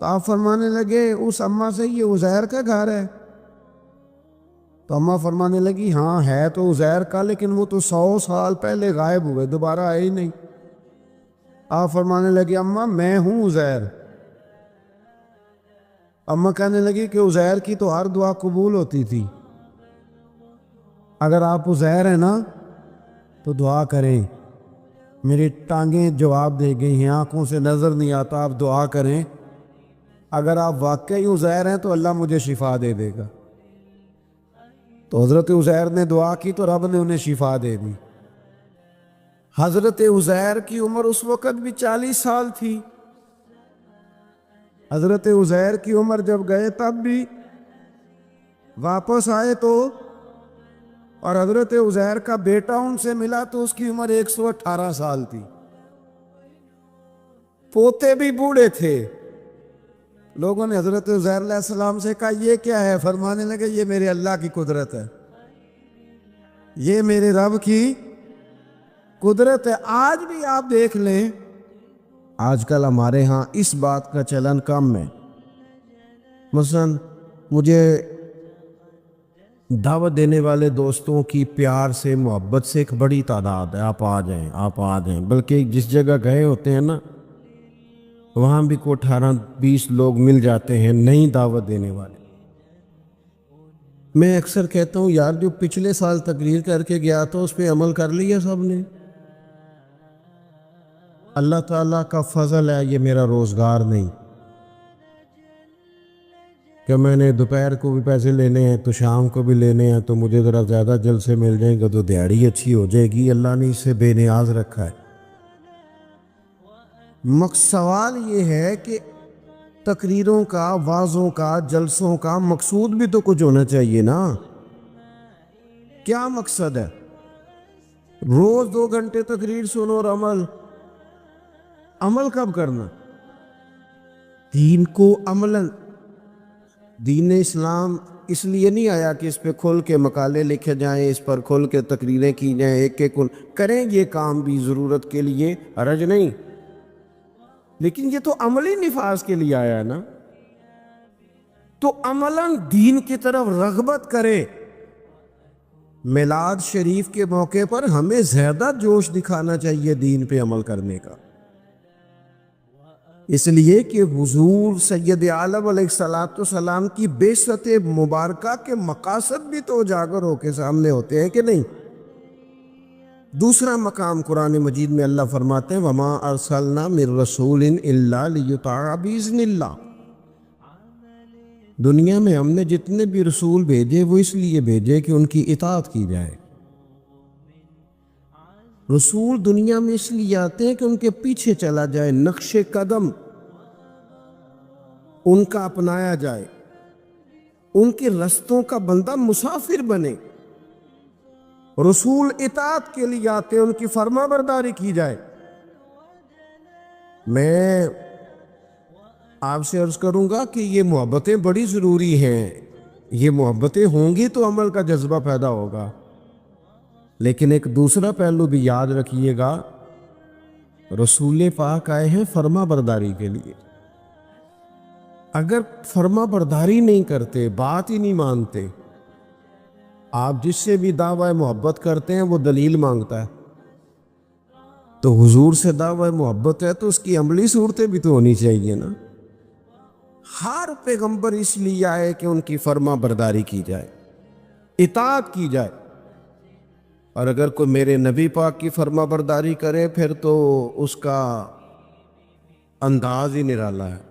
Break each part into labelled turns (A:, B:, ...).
A: تو آپ فرمانے لگے اس اماں سے یہ عزیر کا گھر ہے؟ تو اماں فرمانے لگی ہاں ہے تو عزیر کا، لیکن وہ تو 100 سال پہلے غائب ہوئے، دوبارہ آئے ہی نہیں۔ آپ فرمانے لگی اماں میں ہوں عزیر۔ اماں کہنے لگی کہ عزیر کی تو ہر دعا قبول ہوتی تھی، اگر آپ عزیر ہیں نا تو دعا کریں، میری ٹانگیں جواب دے گئی ہیں، آنکھوں سے نظر نہیں آتا، آپ دعا کریں، اگر آپ واقعی عزیر ہیں تو اللہ مجھے شفا دے دے گا۔ تو حضرت عزیر نے دعا کی تو رب نے انہیں شفا دے دی۔ حضرت عزیر کی عمر اس وقت بھی 40 سال تھی۔ حضرت عزیر کی عمر جب گئے تب بھی واپس آئے تو، اور حضرت عزیر کا بیٹا ان سے ملا تو اس کی عمر 118 سال تھی، پوتے بھی بوڑھے تھے۔ لوگوں نے حضرت عزیر علیہ السلام سے کہا یہ کیا ہے؟ فرمانے لگے یہ میرے اللہ کی قدرت ہے، یہ میرے رب کی قدرت ہے۔ آج بھی آپ دیکھ لیں، آج کل ہمارے ہاں اس بات کا چلن کم ہے۔ مثلا مجھے دعوت دینے والے دوستوں کی پیار سے محبت سے ایک بڑی تعداد ہے، آپ آ جائیں آپ آ جائیں، بلکہ جس جگہ گئے ہوتے ہیں نا وہاں بھی کو 18-20 لوگ مل جاتے ہیں نئی دعوت دینے والے۔ میں اکثر کہتا ہوں یار جو پچھلے سال تقریر کر کے گیا تھا اس پہ عمل کر لیا سب نے؟ اللہ تعالیٰ کا فضل ہے، یہ میرا روزگار نہیں کہ میں نے دوپہر کو بھی پیسے لینے ہیں تو شام کو بھی لینے ہیں، تو مجھے ذرا زیادہ جلد سے مل جائیں گے تو دیہڑی اچھی ہو جائے گی۔ اللہ نے اسے بے نیاز رکھا ہے۔ سوال یہ ہے کہ تقریروں کا، وعظوں کا، جلسوں کا مقصود بھی تو کچھ ہونا چاہیے نا۔ کیا مقصد ہے؟ روز 2 گھنٹے تقریر سنو اور عمل کب کرنا؟ دین کو عملاً، دین اسلام اس لیے نہیں آیا کہ اس پہ کھل کے مقالے لکھے جائیں، اس پر کھل کے تقریریں کی جائیں، ایک ایک کریں یہ کام بھی ضرورت کے لیے، حرج نہیں، لیکن یہ تو عملی نفاذ کے لیے آیا ہے نا۔ تو عملاً دین کی طرف رغبت کرے۔ میلاد شریف کے موقع پر ہمیں زیادہ جوش دکھانا چاہیے دین پہ عمل کرنے کا، اس لیے کہ حضور سید عالم علیہ السلام کی بعثت مبارکہ کے مقاصد بھی تو اجاگر ہو کے سامنے ہوتے ہیں کہ نہیں؟ دوسرا مقام قرآن مجید میں اللہ فرماتے ہیں وَمَا أَرْسَلْنَا مِن رَسُولٍ إِلَّا لِيُطَاعَ بِإِذْنِ اللَّهِ، دنیا میں ہم نے جتنے بھی رسول بھیجے وہ اس لیے بھیجے کہ ان کی اطاعت کی جائے۔ رسول دنیا میں اس لیے آتے ہیں کہ ان کے پیچھے چلا جائے، نقش قدم ان کا اپنایا جائے، ان کے رستوں کا بندہ مسافر بنے۔ رسول اطاعت کے لیے آتے ہیں، ان کی فرما برداری کی جائے۔ میں آپ سے عرض کروں گا کہ یہ محبتیں بڑی ضروری ہیں، یہ محبتیں ہوں گی تو عمل کا جذبہ پیدا ہوگا، لیکن ایک دوسرا پہلو بھی یاد رکھیے گا، رسول پاک آئے ہیں فرما برداری کے لیے۔ اگر فرما برداری نہیں کرتے، بات ہی نہیں مانتے، آپ جس سے بھی دعوی محبت کرتے ہیں وہ دلیل مانگتا ہے، تو حضور سے دعوی محبت ہے تو اس کی عملی صورتیں بھی تو ہونی چاہیے نا۔ ہر پیغمبر اس لیے آئے کہ ان کی فرما برداری کی جائے، اطاعت کی جائے، اور اگر کوئی میرے نبی پاک کی فرما برداری کرے پھر تو اس کا انداز ہی نرالا ہے۔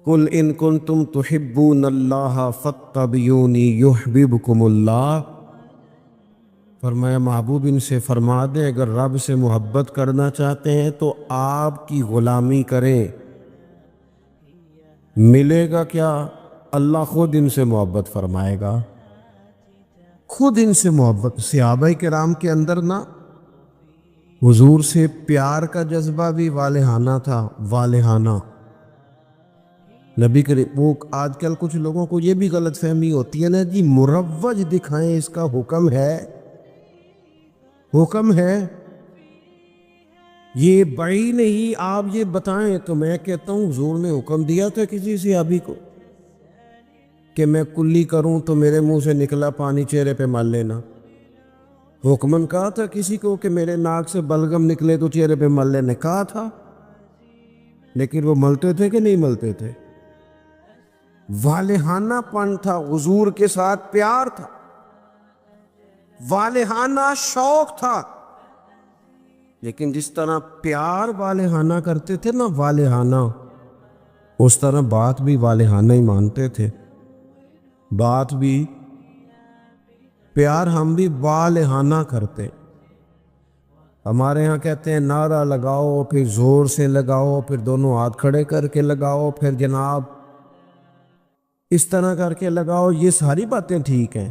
A: قُلْ إِن كُنتُمْ تُحِبُّونَ اللَّهَ فَاتَّبِعُونِي يُحْبِبْكُمُ اللَّهُ، فرمایا محبوب ان سے فرما دیں اگر رب سے محبت کرنا چاہتے ہیں تو آپ کی غلامی کریں، ملے گا کیا؟ اللہ خود ان سے محبت فرمائے گا، خود ان سے محبت۔ صحابہ کرام کے اندر نا حضور سے پیار کا جذبہ بھی والہانہ تھا، والہانہ۔ نبی کریم، وہ آج کل کچھ لوگوں کو یہ بھی غلط فہمی ہوتی ہے نا جی مروج دکھائیں، اس کا حکم ہے، حکم ہے، یہ بڑی نہیں، آپ یہ بتائیں تو میں کہتا ہوں حضور نے حکم دیا تھا کسی صحابی کو کہ میں کلی کروں تو میرے منہ سے نکلا پانی چہرے پہ مل لینا؟ حکمن کہا تھا کسی کو کہ میرے ناک سے بلغم نکلے تو چہرے پہ مل لینے؟ کہا تھا، لیکن وہ ملتے تھے کہ نہیں ملتے تھے؟ والہانہ پن تھا، حضور کے ساتھ پیار تھا، والہانہ شوق تھا، لیکن جس طرح پیار والہانہ کرتے تھے نا والہانہ، اس طرح بات بھی والہانہ ہی مانتے تھے، بات بھی پیار ہم بھی والہانہ کرتے۔ ہمارے ہاں کہتے ہیں نعرہ لگاؤ، پھر زور سے لگاؤ، پھر دونوں ہاتھ کھڑے کر کے لگاؤ، پھر جناب اس طرح کر کے لگاؤ۔ یہ ساری باتیں ٹھیک ہیں،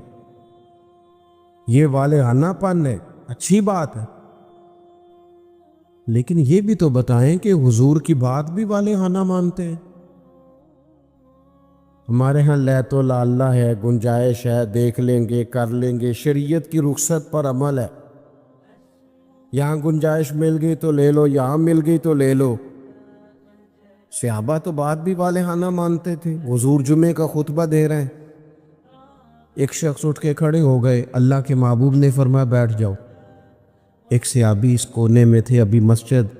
A: یہ والہانہ پن ہے، اچھی بات ہے، لیکن یہ بھی تو بتائیں کہ حضور کی بات بھی والہانہ مانتے ہیں؟ ہمارے ہاں لیت و لاللہ ہے، گنجائش ہے، دیکھ لیں گے، کر لیں گے، شریعت کی رخصت پر عمل ہے، یہاں گنجائش مل گئی تو لے لو، یہاں مل گئی تو لے لو۔ صحابہ تو بات بھی والہانہ مانتے تھے۔ حضور جمعے کا خطبہ دے رہے ہیں، ایک شخص اٹھ کے کھڑے ہو گئے، اللہ کے محبوب نے فرمایا بیٹھ جاؤ۔ ایک صحابی اس کونے میں تھے، ابھی مسجد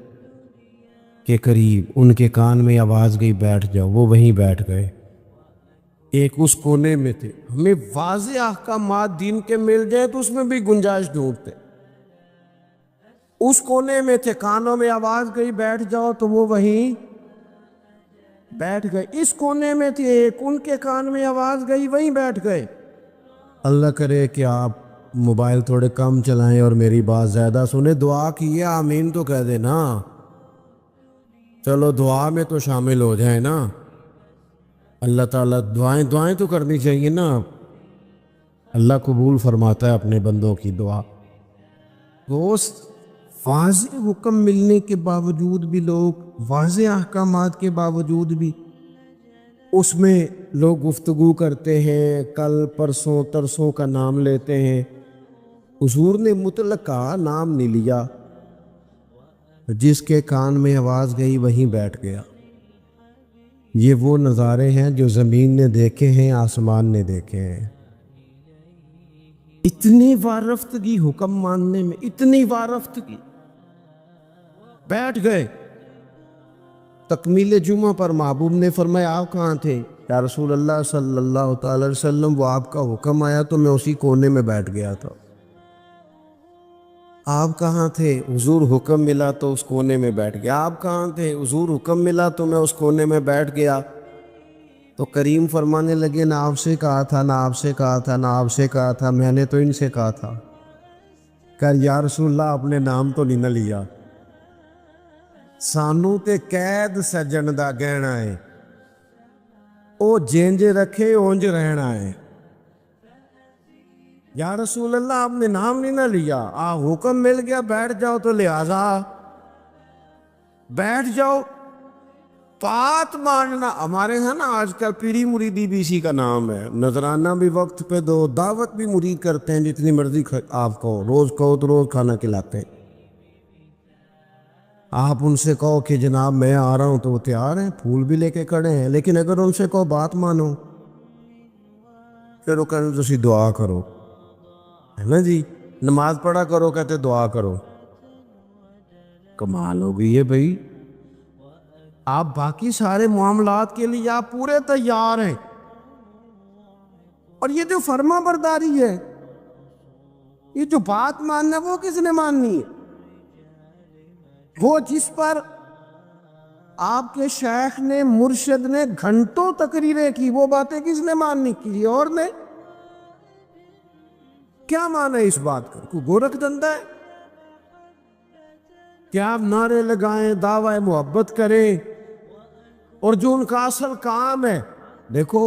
A: کے قریب، ان کے کان میں آواز گئی بیٹھ جاؤ، وہ وہیں بیٹھ گئے۔ ایک اس کونے میں تھے۔ ہمیں واضح احکامات دین کے مل جائیں تو اس میں بھی گنجائش ڈھونڈتے، اس کونے میں تھے، کانوں میں آواز گئی بیٹھ جاؤ تو وہ وہیں بیٹھ گئے۔ اس کونے میں تھے ایک، ان کے کان میں آواز گئی وہیں بیٹھ گئے۔ اللہ کرے کہ آپ موبائل تھوڑے کم چلائیں اور میری بات زیادہ سنیں، دعا کیے آمین تو کہہ دے نا، چلو دعا میں تو شامل ہو جائیں نا۔ اللہ تعالیٰ دعائیں تو کرنی چاہیے نا، اللہ قبول فرماتا ہے اپنے بندوں کی دعا۔ دوست، واضح حکم ملنے کے باوجود بھی لوگ، واضح احکامات کے باوجود بھی اس میں لوگ گفتگو کرتے ہیں، کل پرسوں ترسوں کا نام لیتے ہیں۔ حضور نے مطلقہ نام نہیں لیا، جس کے کان میں آواز گئی وہیں بیٹھ گیا۔ یہ وہ نظارے ہیں جو زمین نے دیکھے ہیں، آسمان نے دیکھے ہیں۔ اتنی وارفتگی حکم ماننے میں، اتنی وارفتگی، بیٹھ گئے۔ تکمیل جمعہ پر محبوب نے فرمایا آپ کہاں تھے؟ یا رسول اللہ صلی اللہ تعالی علیہ وسلم، وہ آپ کا حکم آیا تو میں اسی کونے میں بیٹھ گیا تھا۔ آپ کہاں تھے؟ حضور حکم ملا تو اس کونے میں بیٹھ گیا۔ آپ کہاں تھے؟ حضور حکم ملا تو میں اس کونے میں بیٹھ گیا۔ تو کریم فرمانے لگے نہ آپ سے کہا تھا، نہ آپ سے کہا تھا، نہ آپ سے کہا تھا، میں نے تو ان سے کہا تھا۔ کہ یا رسول اللہ اپنے نام تو نہیں نہ لیا، سانو تے قید سجن دا گہنا ہے، او جینج رکھے اونج رہنا ہے۔ یا رسول اللہ آپ نے نام نہیں نہ لیا، حکم مل گیا بیٹھ جاؤ تو لہذا بیٹھ جاؤ۔ بات ماننا ہمارے ہاں نا آج کل پیری مریدی بھی اسی کا نام ہے، نذرانہ بھی وقت پہ دو، دعوت بھی مرید کرتے ہیں، جتنی مرضی آپ کہو، روز کہو تو روز کھانا کھلاتے ہیں۔ آپ ان سے کہو کہ جناب میں آ رہا ہوں تو وہ تیار ہیں، پھول بھی لے کے کھڑے ہیں، لیکن اگر ان سے کہو بات مانو، پھر وہ کہتے تسی دعا کرو، ہے نا جی، نماز پڑھا کرو، کہتے دعا کرو۔ کمال ہو گئی ہے بھائی، آپ باقی سارے معاملات کے لیے آپ پورے تیار ہیں، اور یہ جو فرما برداری ہے، یہ جو بات ماننا، وہ کس نے ماننی ہے؟ وہ جس پر آپ کے شیخ نے، مرشد نے گھنٹوں تقریریں کی، وہ باتیں کس نے ماننی؟ کسی اور نے؟ کیا مانا ہے اس بات کا؟ کوئی گورکھ دھندا ہے؟ کیا آپ نعرے لگائیں، دعوی محبت کریں، اور جو ان کا اصل کام ہے، دیکھو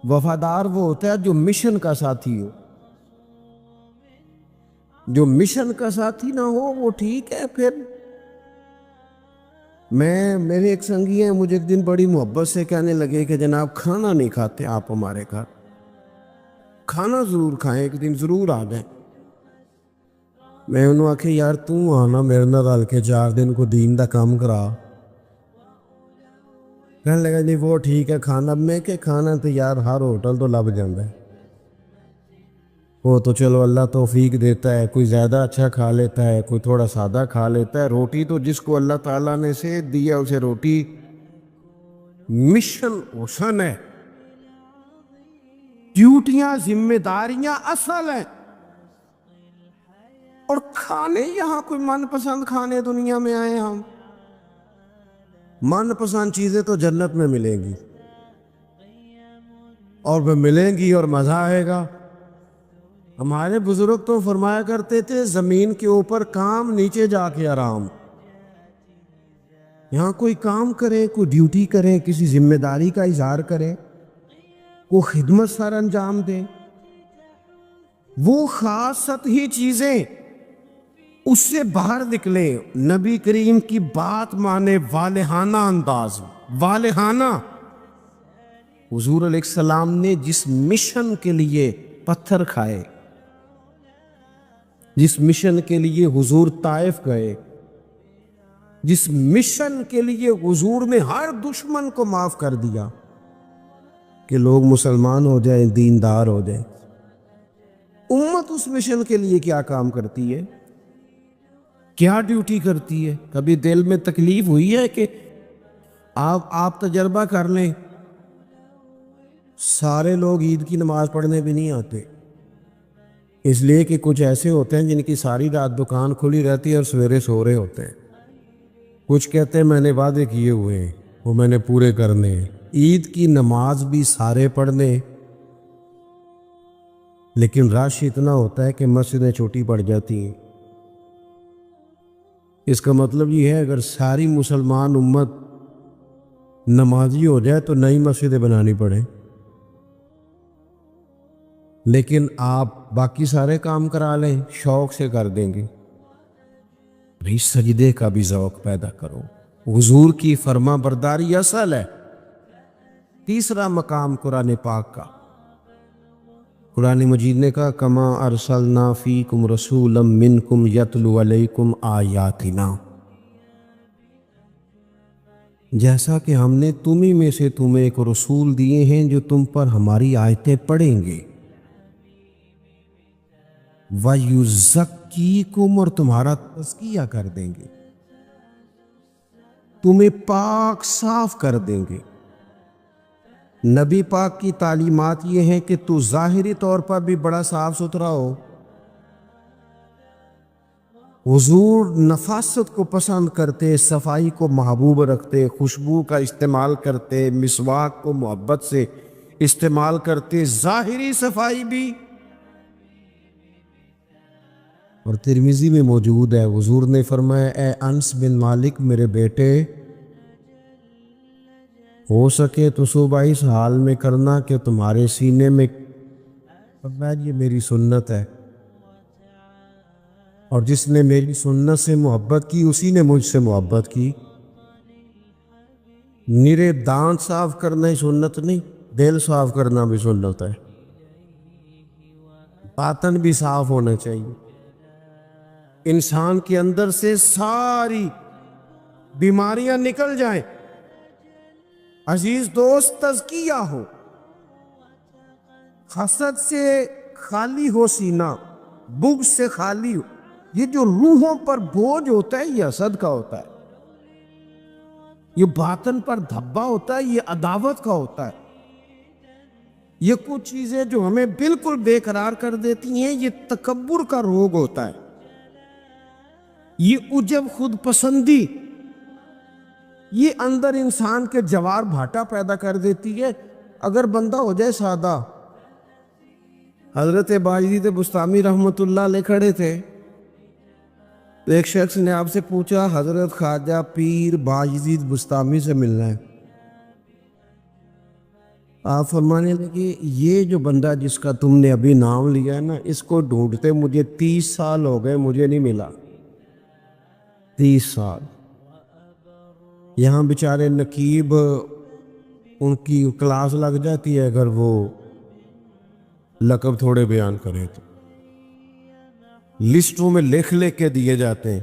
A: وفادار وہ ہوتا ہے جو مشن کا ساتھی ہو، جو مشن کا ساتھی نہ ہو وہ ٹھیک ہے۔ پھر میرے ایک سنگی ہیں، مجھے ایک دن بڑی محبت سے کہنے لگے کہ جناب کھانا نہیں کھاتے آپ ہمارے گھر، کھانا ضرور کھائیں، ایک دن ضرور آ جائیں۔ میں انہوں آکھے یار توں آنا میرے نال رل کے 4 دن کو دین دا کام کرا. کہنے لگا جی وہ ٹھیک ہے کھانا. میں کہ کھانا تو یار ہر ہوٹل تو لب جاندہ ہے, وہ تو چلو اللہ توفیق دیتا ہے, کوئی زیادہ اچھا کھا لیتا ہے, کوئی تھوڑا سادہ کھا لیتا ہے. روٹی تو جس کو اللہ تعالیٰ نے صحت دیا اسے روٹی مشن حسن ہے, ڈیوٹیاں ذمہ داریاں اصل ہیں. اور کھانے یہاں کوئی من پسند کھانے دنیا میں آئے ہم, من پسند چیزیں تو جنت میں ملیں گی, اور وہ ملیں گی اور مزہ آئے گا. ہمارے بزرگ تو فرمایا کرتے تھے زمین کے اوپر کام, نیچے جا کے آرام. یہاں کوئی کام کرے, کوئی ڈیوٹی کرے, کسی ذمہ داری کا اظہار کرے, وہ خدمت سر انجام دے, وہ خاص سطحی چیزیں اس سے باہر نکلے. نبی کریم کی بات مانے والہانہ انداز, والہانہ. حضور علیہ السلام نے جس مشن کے لیے پتھر کھائے, جس مشن کے لیے حضور طائف گئے, جس مشن کے لیے حضور نے ہر دشمن کو معاف کر دیا کہ لوگ مسلمان ہو جائیں, دیندار ہو جائیں, امت اس مشن کے لیے کیا کام کرتی ہے, کیا ڈیوٹی کرتی ہے؟ کبھی دل میں تکلیف ہوئی ہے کہ آپ تجربہ کر لیں, سارے لوگ عید کی نماز پڑھنے بھی نہیں آتے, اس لیے کہ کچھ ایسے ہوتے ہیں جن کی ساری رات دکان کھلی رہتی ہے اور سویرے سو رہے ہوتے ہیں. کچھ کہتے ہیں میں نے وعدے کیے ہوئے ہیں وہ میں نے پورے کرنے ہیں. عید کی نماز بھی سارے پڑھنے, لیکن رش اتنا ہوتا ہے کہ مسجدیں چھوٹی پڑ جاتی ہیں. اس کا مطلب یہ ہے اگر ساری مسلمان امت نمازی ہو جائے تو نئی مسجدیں بنانی پڑیں, لیکن آپ باقی سارے کام کرا لیں, شوق سے کر دیں گے. بھئی سجدے کا بھی ذوق پیدا کرو. حضور کی فرما برداری اصل ہے. تیسرا مقام قرآن پاک کا, قرآن مجید نے کہا کما ارسلنا فیکم رسولا منکم یتلو علیکم آیاتنا, جیسا کہ ہم نے تمہیں میں سے تمہیں ایک رسول دیے ہیں جو تم پر ہماری آیتیں پڑھیں گے. وَيُزَكِّيكُمْ, اور تمہارا تزکیہ کر دیں گے, تمہیں پاک صاف کر دیں گے. نبی پاک کی تعلیمات یہ ہیں کہ تو ظاہری طور پر بھی بڑا صاف ستھرا ہو. حضور نفاست کو پسند کرتے, صفائی کو محبوب رکھتے, خوشبو کا استعمال کرتے, مسواک کو محبت سے استعمال کرتے, ظاہری صفائی بھی. اور ترمذی میں موجود ہے حضور نے فرمایا اے انس بن مالک میرے بیٹے, ہو سکے تو صبح اس حال میں کرنا کہ تمہارے سینے میں, فرمایا یہ میری سنت ہے, اور جس نے میری سنت سے محبت کی اسی نے مجھ سے محبت کی. نرے دانت صاف کرنا ہی سنت نہیں, دل صاف کرنا بھی سنت ہے. باطن بھی صاف ہونا چاہیے. انسان کے اندر سے ساری بیماریاں نکل جائیں. عزیز دوست تزکیہ ہو, حسد سے خالی ہو سینہ, بغض سے خالی ہو. یہ جو روحوں پر بوجھ ہوتا ہے یہ حسد کا ہوتا ہے, یہ باطن پر دھبا ہوتا ہے یہ عداوت کا ہوتا ہے. یہ کچھ چیزیں جو ہمیں بالکل بے قرار کر دیتی ہیں یہ تکبر کا روگ ہوتا ہے. یہ عجب خود پسندی یہ اندر انسان کے جوار بھاٹا پیدا کر دیتی ہے. اگر بندہ ہو جائے سادہ, حضرت باجدید بستامی رحمۃ اللہ علیہ کھڑے تھے, ایک شخص نے آپ سے پوچھا حضرت خواجہ پیر باجدید بستامی سے ملنا ہے. آپ فرمانے لگے یہ جو بندہ جس کا تم نے ابھی نام لیا ہے نا, اس کو ڈھونڈتے مجھے 30 سال ہو گئے, مجھے نہیں ملا. 30 سال. یہاں بیچارے نقیب ان کی کلاس لگ جاتی ہے اگر وہ لقب تھوڑے بیان کریں تو. لسٹوں میں لکھ لکھ کے دیے جاتے ہیں،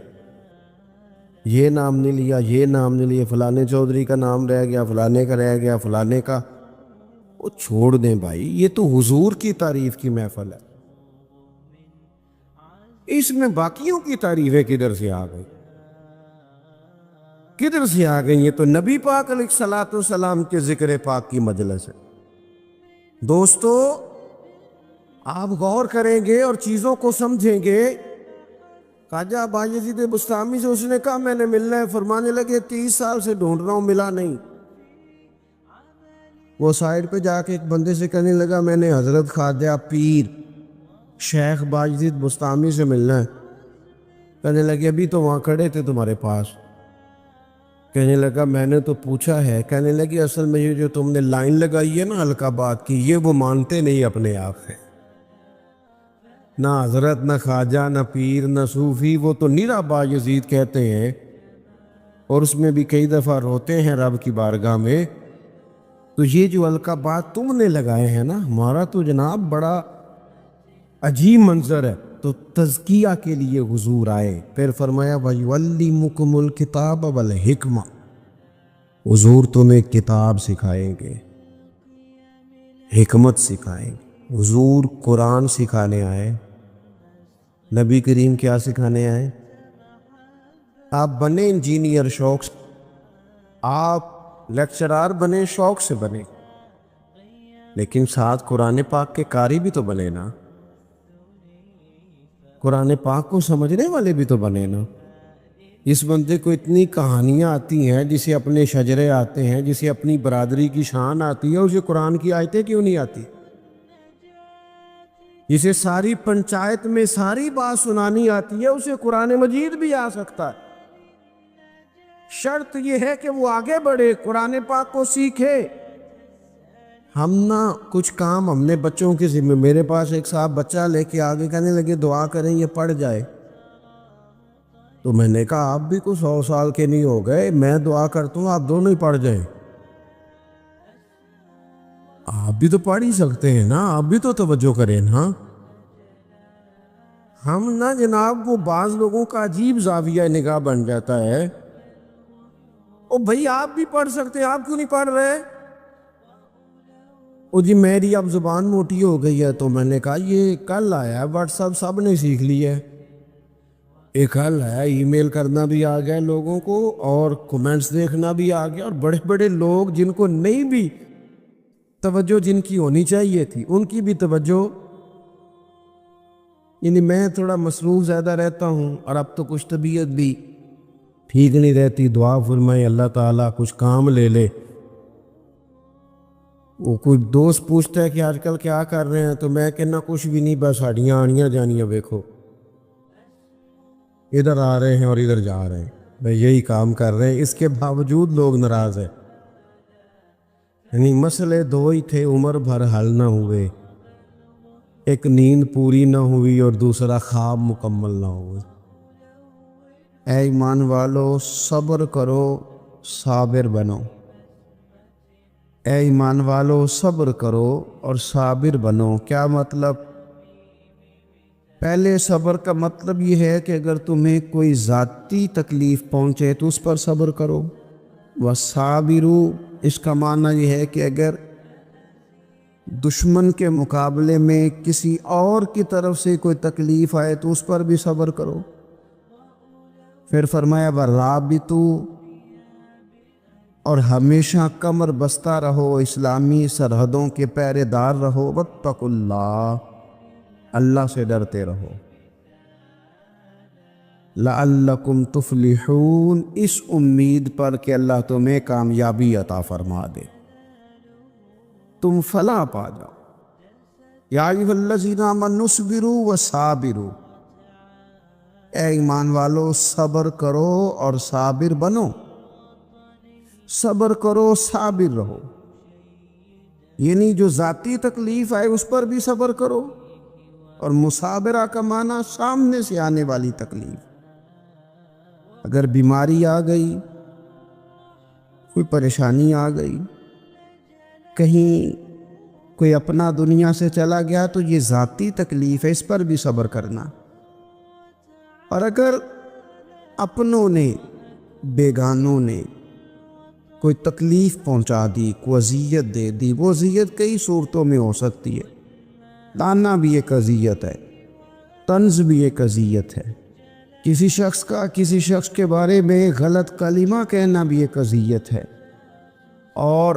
A: یہ نام نہیں لیا، یہ نام نہیں لیا، فلانے چودھری کا نام رہ گیا، فلانے کا رہ گیا، فلانے کا۔ وہ چھوڑ دیں بھائی، یہ تو حضور کی تعریف کی محفل ہے، اس میں باقیوں کی تعریفیں کدھر سے آ گئی؟ کدھر سے آ گئی؟ یہ تو نبی پاک علیہ الصلوۃ والسلام کے ذکر پاک کی مجلس ہے۔ دوستو، آپ غور کریں گے اور چیزوں کو سمجھیں گے۔ خواجہ بایزید بسطامی سے اس نے کہا میں نے ملنا ہے، فرمانے لگے 30 سال سے ڈھونڈ رہا ہوں، ملا نہیں۔ وہ سائڈ پہ جا کے ایک بندے سے کہنے لگا میں نے حضرت خواجہ پیر شیخ بایزید بسطامی سے ملنا ہے۔ کہنے لگے ابھی تو وہاں کھڑے تھے تمہارے پاس۔ کہنے لگا میں نے تو پوچھا ہے۔ کہنے لگے اصل میں یہ جو تم نے لائن لگائی ہے نا حلقہ بات کی، یہ وہ مانتے نہیں اپنے آپ سے، نہ حضرت، نہ خواجہ، نہ پیر، نہ صوفی، وہ تو نیرا بایزید کہتے ہیں، اور اس میں بھی کئی دفعہ روتے ہیں رب کی بارگاہ میں۔ تو یہ جو القابات تم نے لگائے ہیں نا، ہمارا تو جناب بڑا عجیب منظر ہے۔ تو تزکیہ کے لیے حضور آئے، پھر فرمایا وَيُعَلِّمُكُمُ الْكِتَابَ وَالْحِکْمَةَ، حضور تمہیں کتاب سکھائیں گے، حکمت سکھائیں گے۔ حضور قرآن سکھانے آئے، نبی کریم کیا سکھانے آئے؟ آپ بنے انجینئر شوق سے، آپ لیکچرار بنے شوق سے بنے، لیکن ساتھ قرآن پاک کے قاری بھی تو بنے نا، قرآن پاک کو سمجھنے والے بھی تو بنے نا۔ اس بندے کو اتنی کہانیاں آتی ہیں، جسے اپنے شجرے آتے ہیں، جسے اپنی برادری کی شان آتی ہے، اسے قرآن کی آیتیں کیوں نہیں آتی؟ جسے ساری پنچایت میں ساری بات سنانی آتی ہے، اسے قرآن مجید بھی آ سکتا ہے۔ شرط یہ ہے کہ وہ آگے بڑھے، قرآن پاک کو سیکھے۔ ہم نہ کچھ کام ہم نے بچوں کے ذمہ، میرے پاس ایک صاحب بچہ لے کے آگے کہنے لگے دعا کریں یہ پڑھ جائے، تو میں نے کہا آپ بھی کو 100 سال کے نہیں ہو گئے، میں دعا کرتا ہوں آپ دونوں ہی پڑھ جائیں، آپ بھی تو پڑھ ہی سکتے ہیں نا، آپ بھی تو توجہ کریں نا۔ ہم نہ جناب، وہ بعض لوگوں کا عجیب زاویہ نگاہ بن جاتا ہے، او بھائی آپ بھی پڑھ سکتے ہیں، آپ کیوں نہیں پڑھ رہے؟ او جی میری اب زبان موٹی ہو گئی ہے، تو میں نے کہا یہ کل آیا ہے، واٹس ایپ سب نے سیکھ لی ہے، ایک حل ہے، ای میل کرنا بھی آ گیا لوگوں کو، اور کومنٹس دیکھنا بھی آ گیا، اور بڑے بڑے لوگ جن کو نہیں بھی توجہ جن کی ہونی چاہیے تھی ان کی بھی توجہ، یعنی میں تھوڑا مصروف زیادہ رہتا ہوں، اور اب تو کچھ طبیعت بھی ٹھیک نہیں رہتی، دعا فرمائے اللہ تعالیٰ کچھ کام لے لے۔ وہ کوئی دوست پوچھتا ہے کہ آج کل کیا کر رہے ہیں، تو میں کہنا کچھ بھی نہیں، بس ہڈیاں آنیاں جانیاں دیکھو، ادھر آ رہے ہیں اور ادھر جا رہے ہیں، بھائی یہی کام کر رہے ہیں، اس کے باوجود لوگ ناراض ہیں۔ یعنی مسئلے دو ہی تھے، عمر بھر حل نہ ہوئے، ایک نیند پوری نہ ہوئی اور دوسرا خواب مکمل نہ ہوئے۔ اے ایمان والو صبر کرو، صابر بنو، اے ایمان والو صبر کرو اور صابر بنو۔ کیا مطلب؟ پہلے صبر کا مطلب یہ ہے کہ اگر تمہیں کوئی ذاتی تکلیف پہنچے تو اس پر صبر کرو، وَصَابِرُوا، اس کا معنی یہ ہے کہ اگر دشمن کے مقابلے میں کسی اور کی طرف سے کوئی تکلیف آئے تو اس پر بھی صبر کرو۔ پھر فرمایا وَرَابِطُوا، اور ہمیشہ کمر بستہ رہو، اسلامی سرحدوں کے پہرے دار رہو، وَاتَّقُوا اللَّهَ، اللہ سے ڈرتے رہو، لَعَلَّكُمْ تُفْلِحُونَ، اس امید پر کہ اللہ تمہیں کامیابی عطا فرما دے، تم فلاح پا جاؤ۔ یا ایھا الذین آمنوا اصبروا وصابروا، اے ایمان والو صبر کرو اور صابر بنو، صبر کرو صابر رہو، یعنی جو ذاتی تکلیف آئے اس پر بھی صبر کرو، اور مصابرہ کا معنی سامنے سے آنے والی تکلیف، اگر بیماری آ گئی، کوئی پریشانی آ گئی، کہیں کوئی اپنا دنیا سے چلا گیا، تو یہ ذاتی تکلیف ہے، اس پر بھی صبر کرنا۔ اور اگر اپنوں نے بیگانوں نے کوئی تکلیف پہنچا دی، کوئی اذیت دے دی، وہ اذیت کئی صورتوں میں ہو سکتی ہے۔ تانا بھی ایک اذیت ہے، طنز بھی ایک اذیت ہے، کسی شخص کے بارے میں غلط کلمہ کہنا بھی ایک اذیت ہے، اور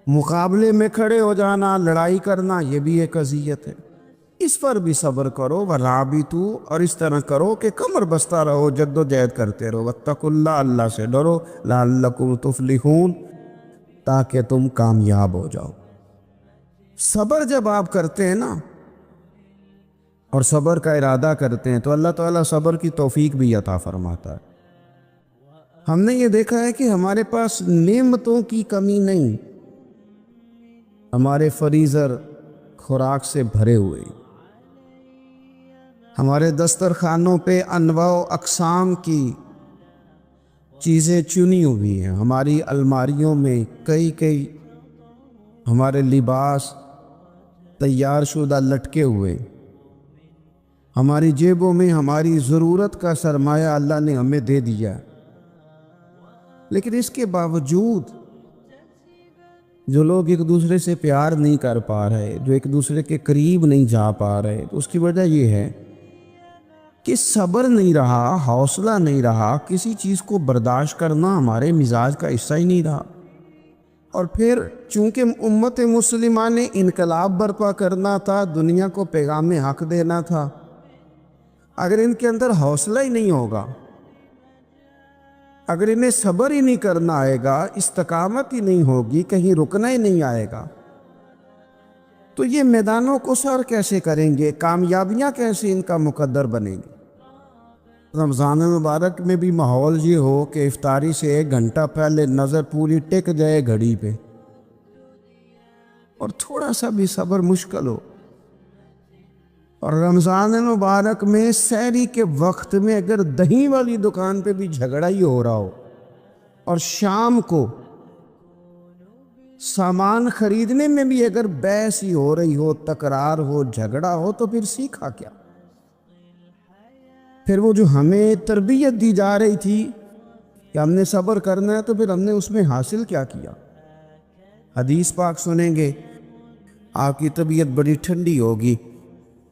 A: مقابلے میں کھڑے ہو جانا، لڑائی کرنا، یہ بھی ایک اذیت ہے۔ اس پر بھی صبر کرو، ورابطو، اور اس طرح کرو کہ کمر بستہ رہو، جد و جہد کرتے رہو، واتقوا اللہ، اللہ سے ڈرو، لعلکم تفلحون، تاکہ تم کامیاب ہو جاؤ۔ صبر جب آپ کرتے ہیں نا، اور صبر کا ارادہ کرتے ہیں، تو اللہ تعالیٰ صبر کی توفیق بھی عطا فرماتا ہے۔ ہم نے یہ دیکھا ہے کہ ہمارے پاس نعمتوں کی کمی نہیں، ہمارے فریزر خوراک سے بھرے ہوئے، ہمارے دسترخوانوں پہ انواع و اقسام کی چیزیں چنی ہوئی ہیں، ہماری الماریوں میں کئی ہمارے لباس تیار شدہ لٹکے ہوئے، ہماری جیبوں میں ہماری ضرورت کا سرمایہ اللہ نے ہمیں دے دیا۔ لیکن اس کے باوجود جو لوگ ایک دوسرے سے پیار نہیں کر پا رہے، جو ایک دوسرے کے قریب نہیں جا پا رہے، تو اس کی وجہ یہ ہے کہ صبر نہیں رہا، حوصلہ نہیں رہا، کسی چیز کو برداشت کرنا ہمارے مزاج کا حصہ ہی نہیں رہا۔ اور پھر چونکہ امت مسلمہ نے انقلاب برپا کرنا تھا، دنیا کو پیغام حق دینا تھا، اگر ان کے اندر حوصلہ ہی نہیں ہوگا، اگر انہیں صبر ہی نہیں کرنا آئے گا، استقامت ہی نہیں ہوگی، کہیں رکنا ہی نہیں آئے گا، تو یہ میدانوں کو سر کیسے کریں گے؟ کامیابیاں کیسے ان کا مقدر بنیں گی؟ رمضان مبارک میں بھی ماحول یہ ہو کہ افطاری سے 1 گھنٹہ پہلے نظر پوری ٹک جائے گھڑی پہ، اور تھوڑا سا بھی صبر مشکل ہو۔ اور رمضان مبارک میں سحری کے وقت میں اگر دہی والی دکان پہ بھی جھگڑا ہی ہو رہا ہو، اور شام کو سامان خریدنے میں بھی اگر بحث ہی ہو رہی ہو، تکرار ہو، جھگڑا ہو، تو پھر سیکھا کیا؟ پھر وہ جو ہمیں تربیت دی جا رہی تھی کہ ہم نے صبر کرنا ہے، تو پھر ہم نے اس میں حاصل کیا کیا؟ حدیث پاک سنیں گے، آپ کی طبیعت بڑی ٹھنڈی ہوگی۔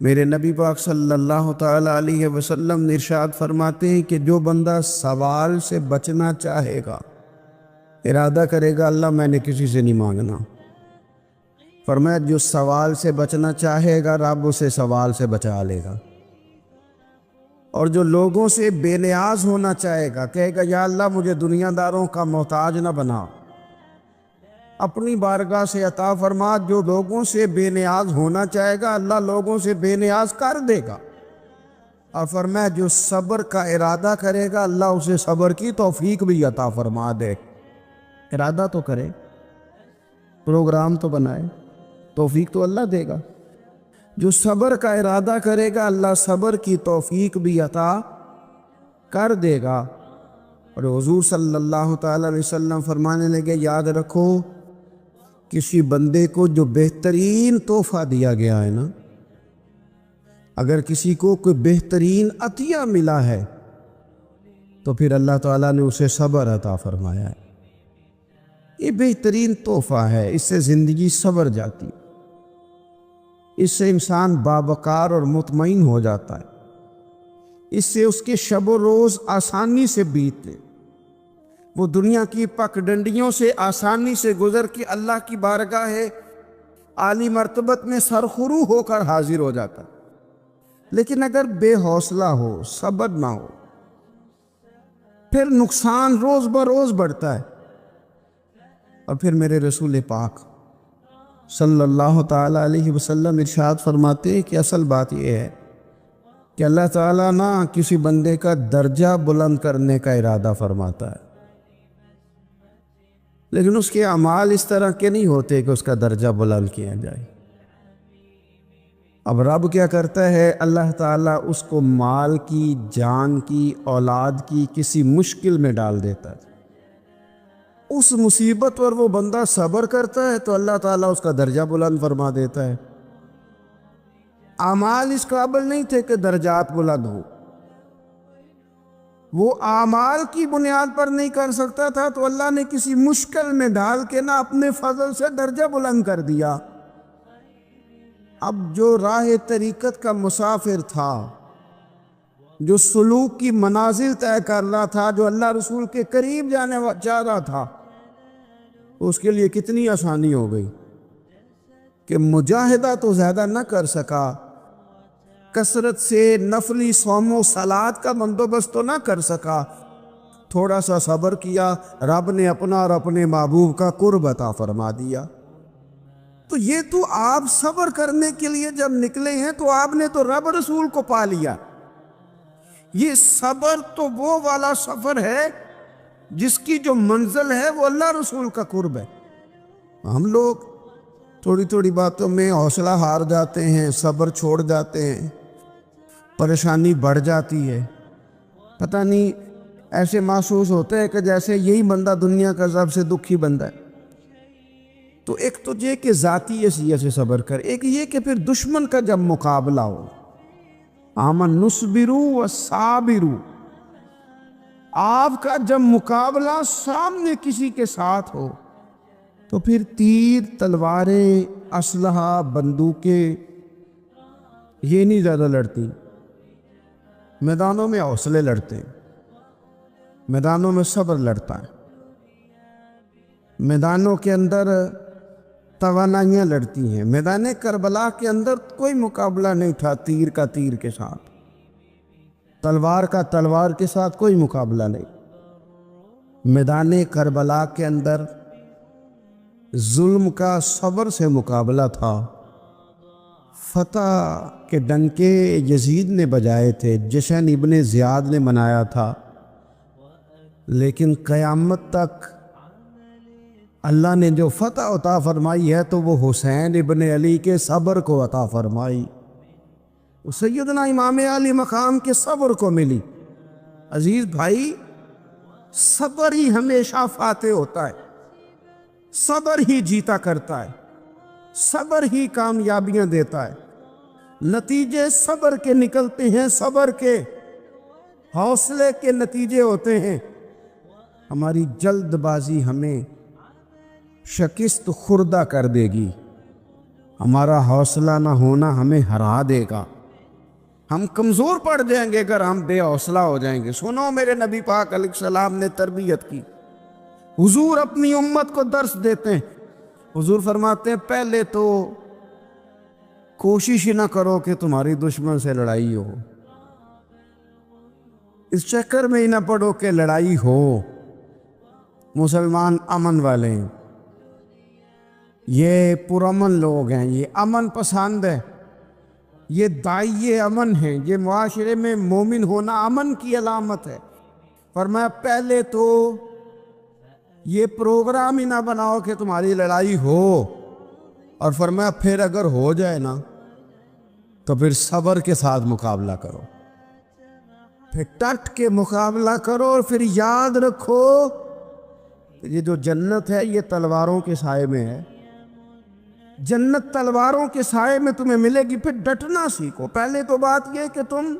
A: میرے نبی پاک صلی اللہ تعالیٰ علیہ وسلم نے ارشاد فرماتے ہیں کہ جو بندہ سوال سے بچنا چاہے گا، ارادہ کرے گا اللہ میں نے کسی سے نہیں مانگنا، فرمایا جو سوال سے بچنا چاہے گا رب اسے سوال سے بچا لے گا، اور جو لوگوں سے بے نیاز ہونا چاہے گا، کہے گا یا اللہ مجھے دنیا داروں کا محتاج نہ بنا، اپنی بارگاہ سے عطا فرما، جو لوگوں سے بے نیاز ہونا چاہے گا اللہ لوگوں سے بے نیاز کر دے گا، اور فرمایا جو صبر کا ارادہ کرے گا اللہ اسے صبر کی توفیق بھی عطا فرما دے۔ ارادہ تو کرے، پروگرام تو بنائے، توفیق تو اللہ دے گا۔ جو صبر کا ارادہ کرے گا اللہ صبر کی توفیق بھی عطا کر دے گا۔ اور حضور صلی اللہ تعالیٰ علیہ وسلم فرمانے لگے یاد رکھو، کسی بندے کو جو بہترین تحفہ دیا گیا ہے نا، اگر کسی کو کوئی بہترین عطیہ ملا ہے تو پھر اللہ تعالیٰ نے اسے صبر عطا فرمایا ہے۔ یہ بہترین تحفہ ہے، اس سے زندگی سنور جاتی، اس سے انسان باوقار اور مطمئن ہو جاتا ہے، اس سے اس کے شب و روز آسانی سے بیتتے، وہ دنیا کی پک ڈنڈیوں سے آسانی سے گزر کے اللہ کی بارگاہ ہے عالی مرتبت میں سرخرو ہو کر حاضر ہو جاتا ہے۔ لیکن اگر بے حوصلہ ہو، صبر نہ ہو، پھر نقصان روز بروز بڑھتا ہے۔ اور پھر میرے رسول پاک صلی اللہ تعالیٰ علیہ وسلم ارشاد فرماتے ہیں کہ اصل بات یہ ہے کہ اللہ تعالیٰ نہ کسی بندے کا درجہ بلند کرنے کا ارادہ فرماتا ہے، لیکن اس کے اعمال اس طرح کے نہیں ہوتے کہ اس کا درجہ بلند کیا جائے۔ اب رب کیا کرتا ہے؟ اللہ تعالیٰ اس کو مال کی، جان کی، اولاد کی کسی مشکل میں ڈال دیتا ہے، اس مصیبت پر وہ بندہ صبر کرتا ہے تو اللہ تعالیٰ اس کا درجہ بلند فرما دیتا ہے۔ اعمال اس قابل نہیں تھے کہ درجات بلند ہو، وہ اعمال کی بنیاد پر نہیں کر سکتا تھا تو اللہ نے کسی مشکل میں ڈال کے نہ اپنے فضل سے درجہ بلند کر دیا۔ اب جو راہ طریقت کا مسافر تھا، جو سلوک کی منازل طے کر رہا تھا، جو اللہ رسول کے قریب جانے چاہ رہا تھا، اس کے لیے کتنی آسانی ہو گئی کہ مجاہدہ تو زیادہ نہ کر سکا، کثرت سے نفلی صوم و صلات کا بندوبست تو نہ کر سکا، تھوڑا سا صبر کیا، رب نے اپنا اور اپنے محبوب کا قرب عطا فرما دیا۔ تو یہ تو آپ صبر کرنے کے لیے جب نکلے ہیں تو آپ نے تو رب رسول کو پا لیا۔ یہ صبر تو وہ والا سفر ہے جس کی جو منزل ہے وہ اللہ رسول کا قرب ہے۔ ہم لوگ تھوڑی تھوڑی باتوں میں حوصلہ ہار جاتے ہیں، صبر چھوڑ جاتے ہیں، پریشانی بڑھ جاتی ہے، پتہ نہیں ایسے محسوس ہوتا ہے کہ جیسے یہی بندہ دنیا کا سب سے دکھی بندہ ہے۔ تو ایک تو یہ کہ ذاتی حیثیت سے صبر کر، ایک یہ کہ پھر دشمن کا جب مقابلہ ہو، آمن نصبرو و صابرو، آپ کا جب مقابلہ سامنے کسی کے ساتھ ہو تو پھر تیر، تلواریں، اسلحہ، بندوقیں یہ نہیں زیادہ لڑتی، میدانوں میں حوصلے لڑتے ہیں، میدانوں میں صبر لڑتا ہے، میدانوں کے اندر توانائیاں لڑتی ہیں۔ میدان کربلا کے اندر کوئی مقابلہ نہیں تھا تیر کا تیر کے ساتھ، تلوار کا تلوار کے ساتھ کوئی مقابلہ نہیں۔ میدان کربلا کے اندر ظلم کا صبر سے مقابلہ تھا۔ فتح کے ڈنکے یزید نے بجائے تھے، جشن ابن زیاد نے منایا تھا، لیکن قیامت تک اللہ نے جو فتح عطا فرمائی ہے تو وہ حسین ابن علی کے صبر کو عطا فرمائی، وہ سیدنا امام علی مقام کے صبر کو ملی۔ عزیز بھائی، صبر ہی ہمیشہ فاتح ہوتا ہے، صبر ہی جیتا کرتا ہے، صبر ہی کامیابیاں دیتا ہے، نتیجے صبر کے نکلتے ہیں، صبر کے حوصلے کے نتیجے ہوتے ہیں۔ ہماری جلد بازی ہمیں شکست خوردہ کر دے گی، ہمارا حوصلہ نہ ہونا ہمیں ہرا دے گا، ہم کمزور پڑ جائیں گے اگر ہم بے حوصلہ ہو جائیں گے۔ سنو، میرے نبی پاک علیہ السلام نے تربیت کی، حضور اپنی امت کو درس دیتے ہیں، حضور فرماتے ہیں پہلے تو کوشش ہی نہ کرو کہ تمہاری دشمن سے لڑائی ہو، اس چکر میں ہی نہ پڑو کہ لڑائی ہو۔ مسلمان امن والے ہیں، یہ پرامن لوگ ہیں، یہ امن پسند ہے، یہ داعی امن ہیں، یہ معاشرے میں مومن ہونا امن کی علامت ہے۔ فرمایا پہلے تو یہ پروگرام ہی نہ بناؤ کہ تمہاری لڑائی ہو، اور فرمایا پھر اگر ہو جائے نا تو پھر صبر کے ساتھ مقابلہ کرو، پھر ٹٹ کے مقابلہ کرو، اور پھر یاد رکھو یہ جو جنت ہے یہ تلواروں کے سائے میں ہے، جنت تلواروں کے سائے میں تمہیں ملے گی۔ پھر ڈٹنا سیکھو۔ پہلے تو بات یہ کہ تم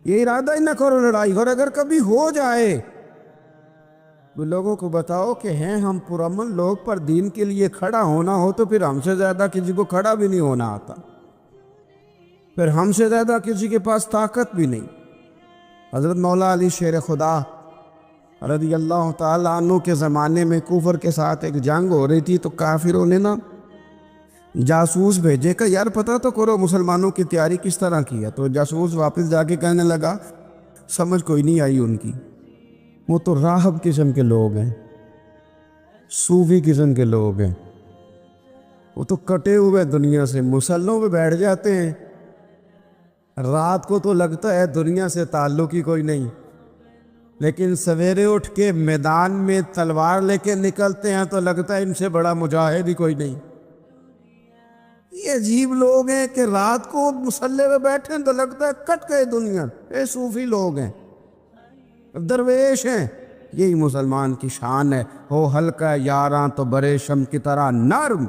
A: یہ ارادہ ہی نہ کرو لڑائی، اور اگر کبھی ہو جائے تو لوگوں کو بتاؤ کہ ہیں ہم پرامن لوگ، پر دین کے لیے کھڑا ہونا ہو تو پھر ہم سے زیادہ کسی کو کھڑا بھی نہیں ہونا آتا، پھر ہم سے زیادہ کسی کے پاس طاقت بھی نہیں۔ حضرت مولا علی شیر خدا رضی اللہ تعالیٰ عنہ کے زمانے میں کفر کے ساتھ ایک جنگ ہو رہی تھی، تو کافروں نے نا جاسوس بھیجے کہ یار پتہ تو کرو مسلمانوں کی تیاری کس طرح کی ہے۔ تو جاسوس واپس جا کے کہنے لگا سمجھ کوئی نہیں آئی ان کی، وہ تو راہب قسم کے لوگ ہیں، صوفی قسم کے لوگ ہیں، وہ تو کٹے ہوئے دنیا سے، مسلوں پہ بیٹھ جاتے ہیں، رات کو تو لگتا ہے دنیا سے تعلق ہی کوئی نہیں، لیکن سویرے اٹھ کے میدان میں تلوار لے کے نکلتے ہیں تو لگتا ہے ان سے بڑا مجاہد ہی کوئی نہیں۔ یہ عجیب لوگ ہیں کہ رات کو مسلح پہ بیٹھے تو لگتا ہے کٹ گئے دنیا، یہ صوفی لوگ ہیں، درویش ہیں۔ یہی مسلمان کی شان ہے، ہو ہلکا یاراں تو برے شم کی طرح نرم،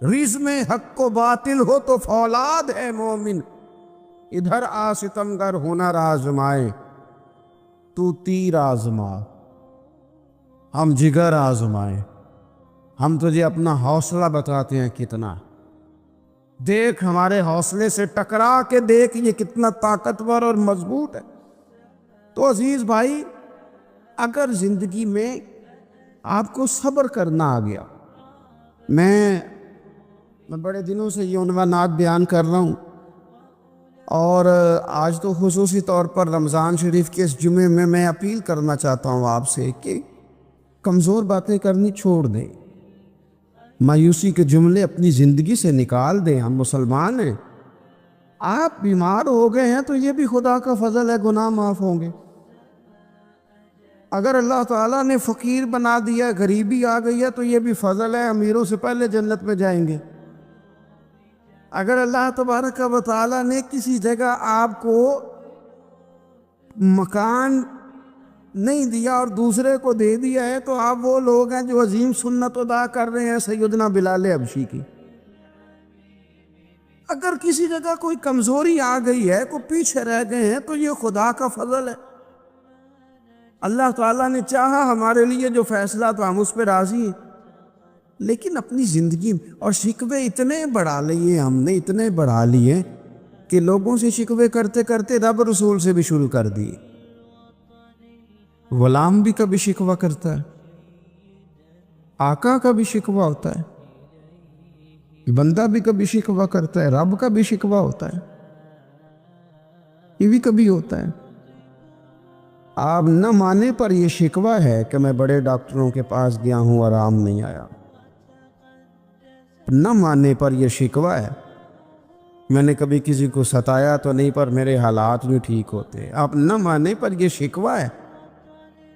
A: رزم حق و باطل ہو تو فولاد ہے مومن، ادھر آ ستمگر ہنر آزمائے، تو تیر آزما ہم جگر آزمائیں، ہم تجھے اپنا حوصلہ بتاتے ہیں کتنا، دیکھ ہمارے حوصلے سے ٹکرا کے دیکھ یہ کتنا طاقتور اور مضبوط ہے۔ تو عزیز بھائی، اگر زندگی میں آپ کو صبر کرنا آ گیا، میں بڑے دنوں سے یہ عنوانات بیان کر رہا ہوں، اور آج تو خصوصی طور پر رمضان شریف کے اس جمعے میں اپیل کرنا چاہتا ہوں آپ سے کہ کمزور باتیں کرنی چھوڑ دیں، مایوسی کے جملے اپنی زندگی سے نکال دیں۔ ہم مسلمان ہیں، آپ بیمار ہو گئے ہیں تو یہ بھی خدا کا فضل ہے، گناہ معاف ہوں گے۔ اگر اللہ تعالیٰ نے فقیر بنا دیا، غریبی آ گئی ہے تو یہ بھی فضل ہے، امیروں سے پہلے جنت میں جائیں گے۔ اگر اللہ تبارک و تعالیٰ نے کسی جگہ آپ کو مکان نہیں دیا اور دوسرے کو دے دیا ہے تو آپ وہ لوگ ہیں جو عظیم سنت ادا کر رہے ہیں سیدنا بلال حبشی کی۔ اگر کسی جگہ کوئی کمزوری آ گئی ہے، کوئی پیچھے رہ گئے ہیں تو یہ خدا کا فضل ہے۔ اللہ تعالیٰ نے چاہا ہمارے لیے جو فیصلہ تو ہم اس پہ راضی ہیں، لیکن اپنی زندگی اور شکوے اتنے بڑھا لیے، ہم نے اتنے بڑھا لیے کہ لوگوں سے شکوے کرتے کرتے رب رسول سے بھی شروع کر دیے۔ غلام بھی کبھی شکوہ کرتا ہے، آقا کا بھی شکوہ ہوتا ہے، بندہ بھی کبھی شکوہ کرتا ہے، رب کا بھی شکوہ ہوتا ہے، یہ بھی کبھی ہوتا ہے۔ آپ نہ مانے پر یہ شکوہ ہے کہ میں بڑے ڈاکٹروں کے پاس گیا ہوں، آرام نہیں آیا۔ نہ مانے پر یہ شکوہ ہے، میں نے کبھی کسی کو ستایا تو نہیں پر میرے حالات بھی ٹھیک ہوتے۔ آپ نہ مانے پر یہ شکوہ ہے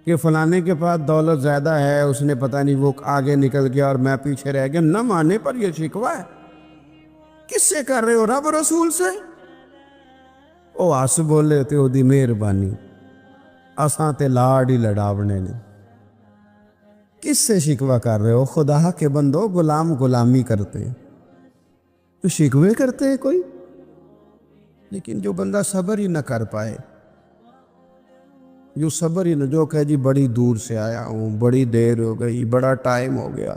A: کہ فلانے کے پاس دولت زیادہ ہے، اس نے پتہ نہیں وہ آگے نکل گیا اور میں پیچھے رہ گیا۔ نہ مانے پر یہ شکوہ ہے۔ کس سے کر رہے ہو؟ رب رسول سے۔ او آس بولے تے او دی مہربانی، اساں تے لاڑ ہی لڑاونے نے۔ کس سے شکوہ کر رہے ہو؟ خدا کے بندو، غلام غلامی کرتے ہیں تو شکوے کرتے ہیں کوئی؟ لیکن جو بندہ صبر ہی نہ کر پائے، جو صبر ہی نہ، جو کہے جی بڑی دور سے آیا ہوں، بڑی دیر ہو گئی، بڑا ٹائم ہو گیا،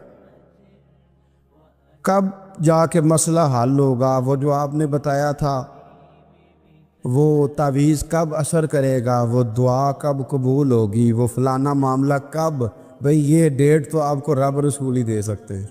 A: کب جا کے مسئلہ حل ہوگا؟ وہ جو آپ نے بتایا تھا وہ تعویذ کب اثر کرے گا؟ وہ دعا کب قبول ہوگی؟ وہ فلانا معاملہ کب؟ بھئی یہ ڈیٹ تو آپ کو رب رسول ہی دے سکتے ہیں۔